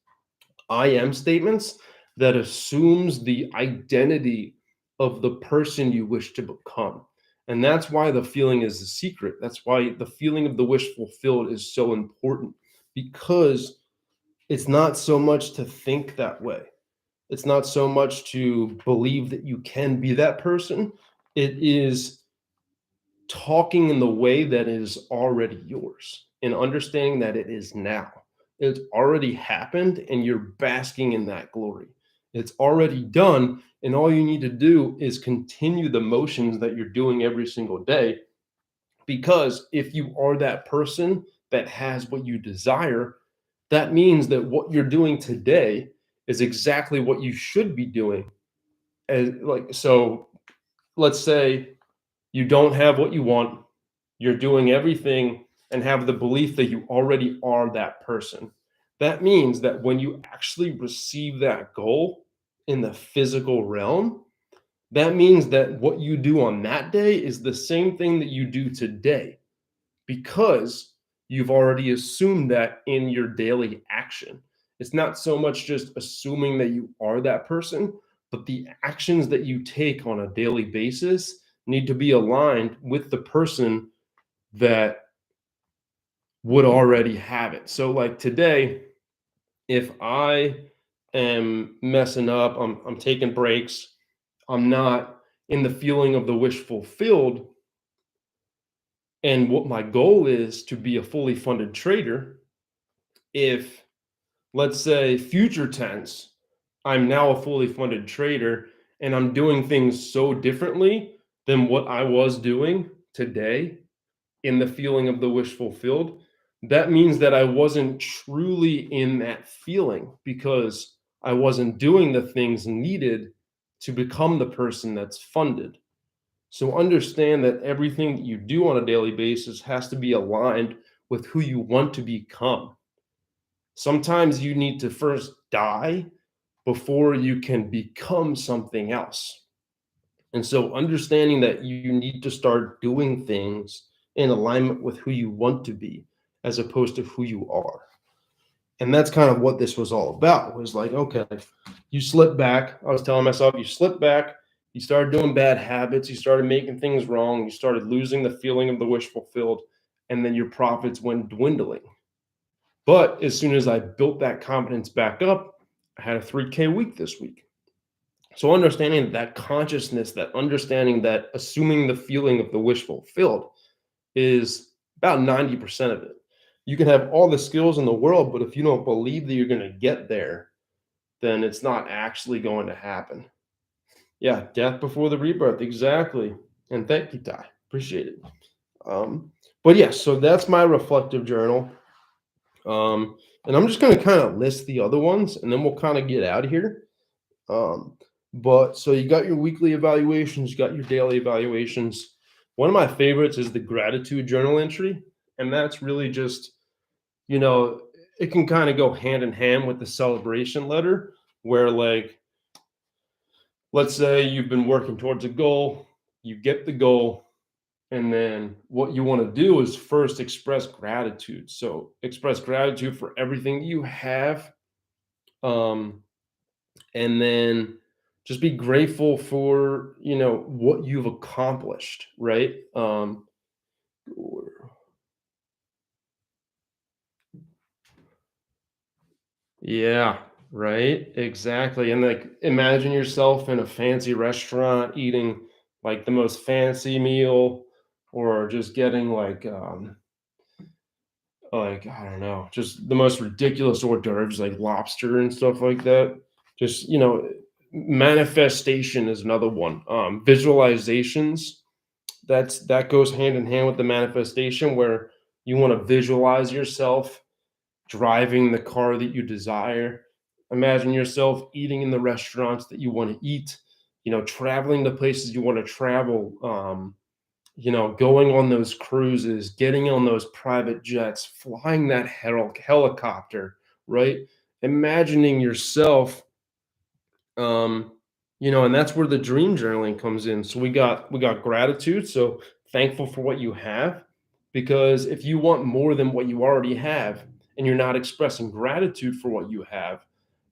I am statements that assumes the identity of the person you wish to become. And that's why the feeling is the secret. That's why the feeling of the wish fulfilled is so important, because it's not so much to think that way. It's not so much to believe that you can be that person. It is talking in the way that is already yours and understanding that it is now. It's already happened and you're basking in that glory. It's already done. And all you need to do is continue the motions that you're doing every single day. Because if you are that person that has what you desire, that means that what you're doing today is exactly what you should be doing. So let's say you don't have what you want, you're doing everything and have the belief that you already are that person. That means that when you actually receive that goal in the physical realm, that means that what you do on that day is the same thing that you do today, because you've already assumed that in your daily action. It's not so much just assuming that you are that person, but the actions that you take on a daily basis need to be aligned with the person that would already have it. So, like today, if I am messing up, I'm taking breaks, I'm not in the feeling of the wish fulfilled, and what my goal is to be a fully funded trader. If, let's say, future tense, I'm now a fully funded trader and I'm doing things so differently than what I was doing today in the feeling of the wish fulfilled, that means that I wasn't truly in that feeling because I wasn't doing the things needed to become the person that's funded. So understand that everything that you do on a daily basis has to be aligned with who you want to become. Sometimes you need to first die before you can become something else. And so understanding that you need to start doing things in alignment with who you want to be as opposed to who you are. And that's kind of what this was all about. Was like, okay, you slip back. I was telling myself, you slip back, you started doing bad habits, you started making things wrong, you started losing the feeling of the wish fulfilled, and then your profits went dwindling. But as soon as I built that confidence back up, I had a 3K week this week. So understanding that consciousness, that understanding that assuming the feeling of the wish fulfilled is about 90% of it. You can have all the skills in the world, but if you don't believe that you're going to get there, then it's not actually going to happen. Yeah, death before the rebirth. Exactly. And thank you, Ty. Appreciate it. But yeah, so that's my reflective journal. And I'm just going to kind of list the other ones and then we'll kind of get out of here. But so you got your weekly evaluations, you got your daily evaluations. One of my favorites is the gratitude journal entry. And that's really just, it can kind of go hand in hand with the celebration letter, where, like, let's say you've been working towards a goal, you get the goal, and then what you want to do is first express gratitude. So express gratitude for everything you have. And then just be grateful for, what you've accomplished, right? Yeah, right. Exactly. And like imagine yourself in a fancy restaurant eating like the most fancy meal, or just getting like I don't know, just the most ridiculous hors d'oeuvres like lobster and stuff like that. Just, manifestation is another one. Visualizations, that goes hand in hand with the manifestation, where you want to visualize yourself driving the car that you desire. Imagine yourself eating in the restaurants that you want to eat, traveling to places you want to travel, going on those cruises, getting on those private jets, flying that helicopter, right? Imagining yourself, and that's where the dream journaling comes in. So we got gratitude. So thankful for what you have, because if you want more than what you already have and you're not expressing gratitude for what you have,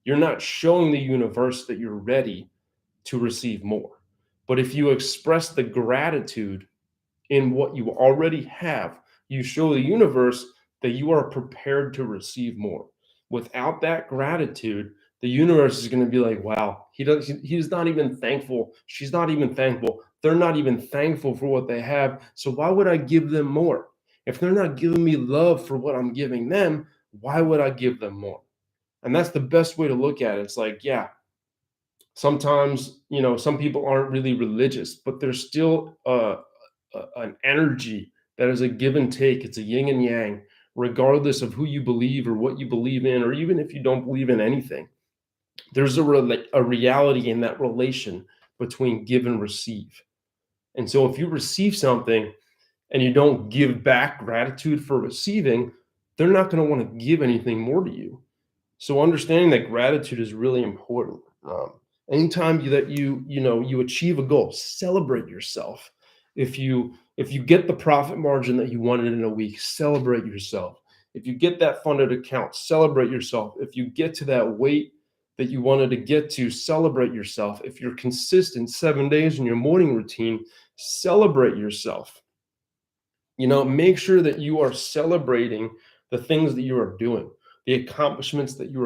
you're not showing the universe that you're ready to receive more. But if you express the gratitude in what you already have. You show the universe that you are prepared to receive more. Without that gratitude, the universe is going to be like, wow, he's not even thankful. She's not even thankful. They're not even thankful for what they have. So why would I give them more? If they're not giving me love for what I'm giving them, why would I give them more? And that's the best way to look at it. It's like, yeah, sometimes, some people aren't really religious, but there's still an energy that is a give and take. It's a yin and yang, regardless of who you believe or what you believe in, or even if you don't believe in anything. There's a reality in that relation between give and receive. And so if you receive something and you don't give back gratitude for receiving, they're not going to want to give anything more to you. So understanding that gratitude is really important. Anytime you achieve a goal, celebrate yourself. If you get the profit margin that you wanted in a week, celebrate yourself. If you get that funded account, celebrate yourself. If you get to that weight that you wanted to get to, celebrate yourself. If you're consistent 7 days in your morning routine, celebrate yourself. Make sure that you are celebrating the things that you are doing, the accomplishments that you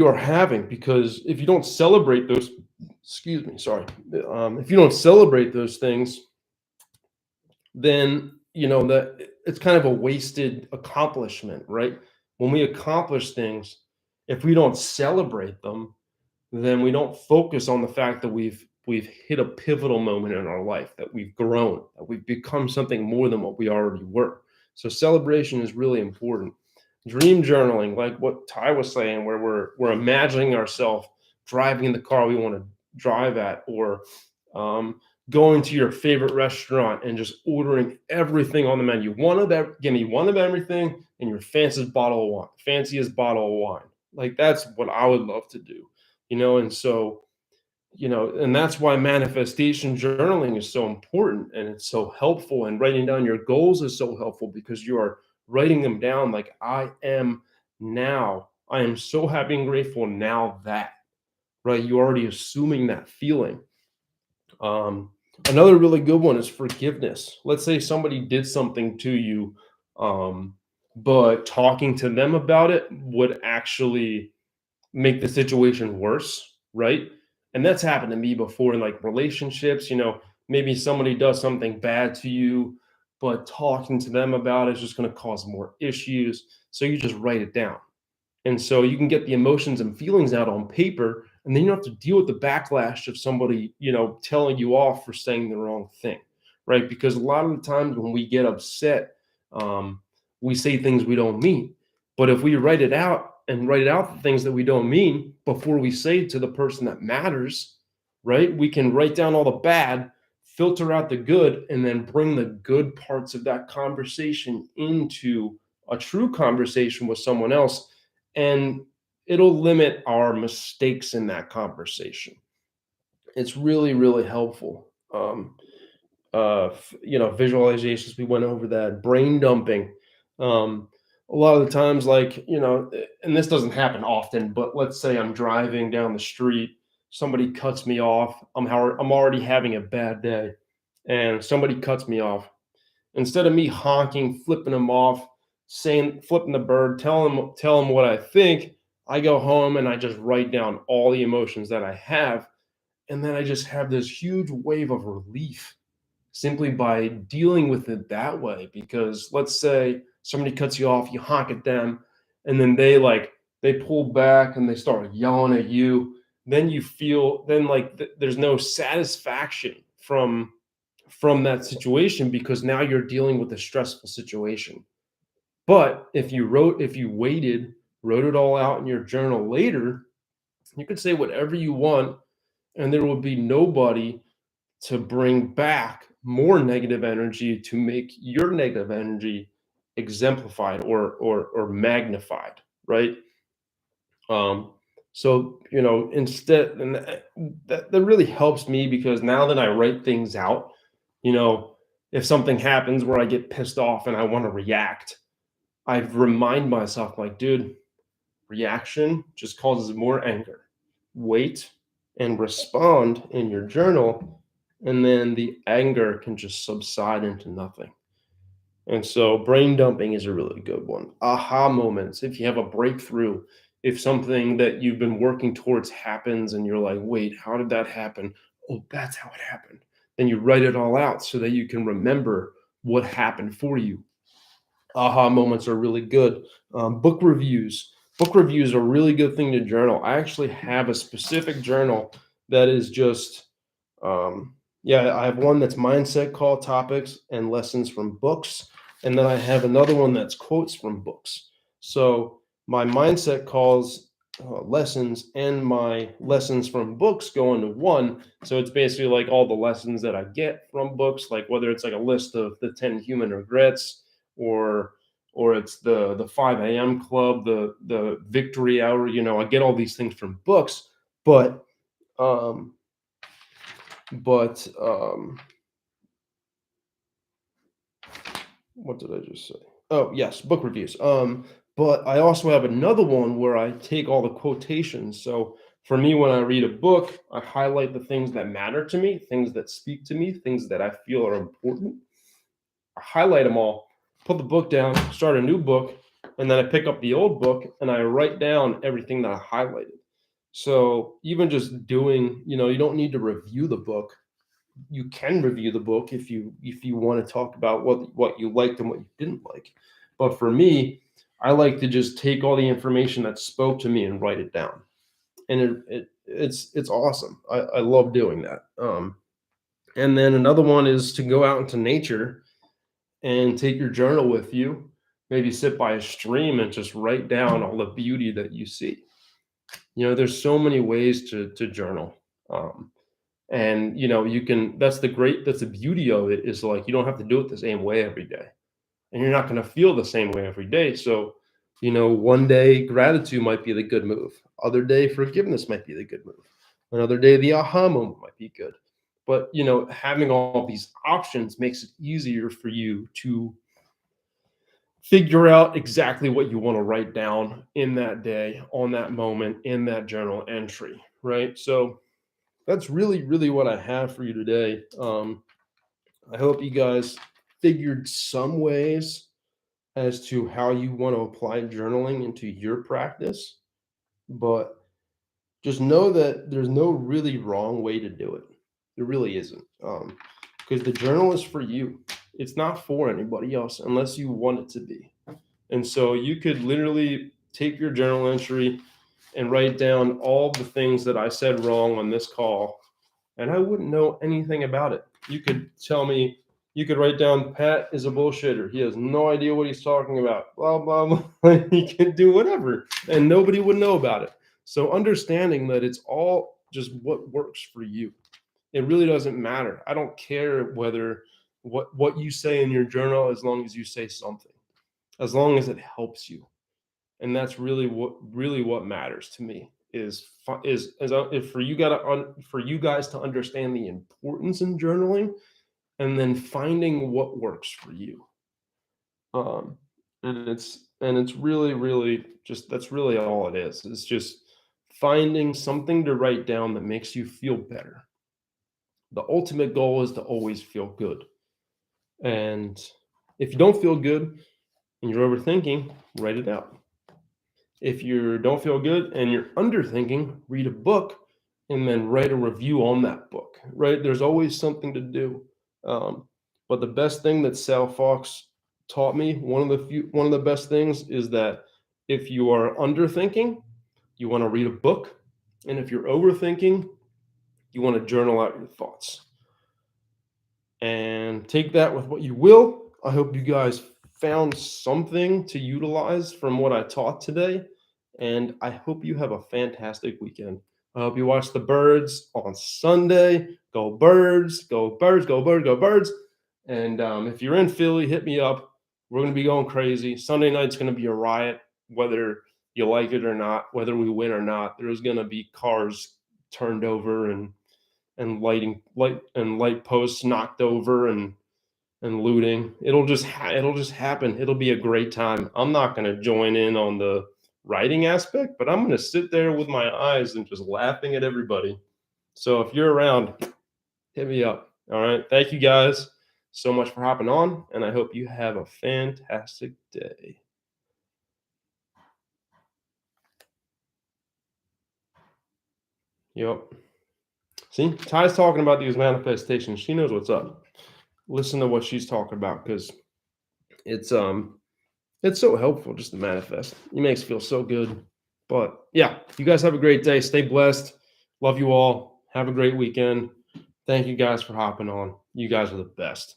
are having, because if you don't celebrate those, if you don't celebrate those things, then that it's kind of a wasted accomplishment, right? When we accomplish things, if we don't celebrate them, then we don't focus on the fact that we've hit a pivotal moment in our life, that we've grown, that we've become something more than what we already were. So celebration is really important. Dream journaling, like what Ty was saying, where we're imagining ourselves driving in the car we want to drive at, or going to your favorite restaurant and just ordering everything on the menu. Give me one of everything and your fanciest bottle of wine. Like, that's what I would love to do, and so, and that's why manifestation journaling is so important, and it's so helpful, and writing down your goals is so helpful, because you are writing them down like, I am so happy and grateful now that, right? You're already assuming that feeling. Another really good one is forgiveness. Let's say somebody did something to you, but talking to them about it would actually make the situation worse, right? And that's happened to me before in like relationships. Maybe somebody does something bad to you, but talking to them about it is just going to cause more issues. So you just write it down. And so you can get the emotions and feelings out on paper, and then you don't have to deal with the backlash of somebody, telling you off for saying the wrong thing, right? Because a lot of the times when we get upset, we say things we don't mean. But if we write out the things that we don't mean before we say it to the person that matters, right? We can write down all the bad, filter out the good, and then bring the good parts of that conversation into a true conversation with someone else. And it'll limit our mistakes in that conversation. It's really, really helpful. Visualizations, we went over that. Brain dumping. A lot of the times, like, and this doesn't happen often, but let's say I'm driving down the street, somebody cuts me off. I'm already having a bad day, and somebody cuts me off. Instead of me honking, flipping them off, flipping the bird, tell them what I think, I go home and I just write down all the emotions that I have, and then I just have this huge wave of relief simply by dealing with it that way. Because let's say somebody cuts you off, you honk at them, and then they pull back and they start yelling at you. Then you feel there's no satisfaction from that situation, because now you're dealing with a stressful situation. But if you waited, wrote it all out in your journal later, you could say whatever you want, and there will be nobody to bring back more negative energy to make your negative energy exemplified or magnified, right? So instead, and that really helps me, because now that I write things out, if something happens where I get pissed off and I want to react, I remind myself, like, dude, reaction just causes more anger. Wait and respond in your journal, and then the anger can just subside into nothing. And so brain dumping is a really good one. Aha moments. If you have a breakthrough, if something that you've been working towards happens and you're like, wait, how did that happen? Oh, that's how it happened. Then you write it all out so that you can remember what happened for you. Aha moments are really good. Book reviews. Book reviews are a really good thing to journal. I actually have a specific journal that is just, I have one that's mindset call topics and lessons from books. And then I have another one that's quotes from books. So my mindset calls, lessons, and my lessons from books go into one. So it's basically like all the lessons that I get from books, like whether it's like a list of the 10 human regrets, or it's the 5 a.m. club, the victory hour. I get all these things from books, but um, what did I just say? Oh, yes, book reviews. But I also have another one where I take all the quotations. So for me, when I read a book, I highlight the things that matter to me, things that speak to me, things that I feel are important. I highlight them all, put the book down, start a new book, and then I pick up the old book and I write down everything that I highlighted. So even just doing, you don't need to review the book. You can review the book if you want to talk about what you liked and what you didn't like. But for me, I like to just take all the information that spoke to me and write it down. And it's awesome. I love doing that. And then another one is to go out into nature and take your journal with you. Maybe sit by a stream and just write down all the beauty that you see. There's so many ways to journal. And you can, that's the beauty of it, is like you don't have to do it the same way every day. And you're not going to feel the same way every day. So, one day gratitude might be the good move. Other day forgiveness might be the good move. Another day the aha moment might be good. But having all these options makes it easier for you to figure out exactly what you want to write down in that day, on that moment, in that journal entry, right? So that's really, really what I have for you today. I hope you guys figured some ways as to how you want to apply journaling into your practice, but just know that there's no really wrong way to do it. There really isn't, because the journal is for you. It's not for anybody else unless you want it to be. And so you could literally take your journal entry and write down all the things that I said wrong on this call, and I wouldn't know anything about it. You could tell me, you could write down, Pat is a bullshitter. He has no idea what he's talking about. Blah, blah, blah. He can do whatever, and nobody would know about it. So understanding that it's all just what works for you. It really doesn't matter. I don't care whether what you say in your journal, as long as you say something, as long as it helps you. And that's really what matters to me, is for you guys to understand the importance in journaling, and then finding what works for you. And it's really just, that's really all it is. It's just finding something to write down that makes you feel better. The ultimate goal is to always feel good. And if you don't feel good and you're overthinking, write it out. If you don't feel good and you're underthinking, read a book and then write a review on that book, right? There's always something to do. But the best thing that Sal Fox taught me, one of the best things, is that if you are underthinking, you want to read a book. And if you're overthinking, you want to journal out your thoughts. And take that with what you will. I hope you guys found something to utilize from what I taught today. And I hope you have a fantastic weekend. I hope you watch the Birds on Sunday. Go Birds, go Birds, go Birds, go Birds. And if you're in Philly, hit me up. We're going to be going crazy. Sunday night's going to be a riot, whether you like it or not, whether we win or not. There's going to be cars turned over and light posts knocked over and looting. It'll just happen. It'll be a great time. I'm not going to join in on the writing aspect, but I'm going to sit there with my eyes and just laughing at everybody. So if you're around, hit me up. All right. Thank you guys so much for hopping on, and I hope you have a fantastic day. Yep. See, Ty's talking about these manifestations. She knows what's up. Listen to what she's talking about because it's so helpful just to manifest. It makes you feel so good. But yeah, you guys have a great day. Stay blessed. Love you all. Have a great weekend. Thank you guys for hopping on. You guys are the best.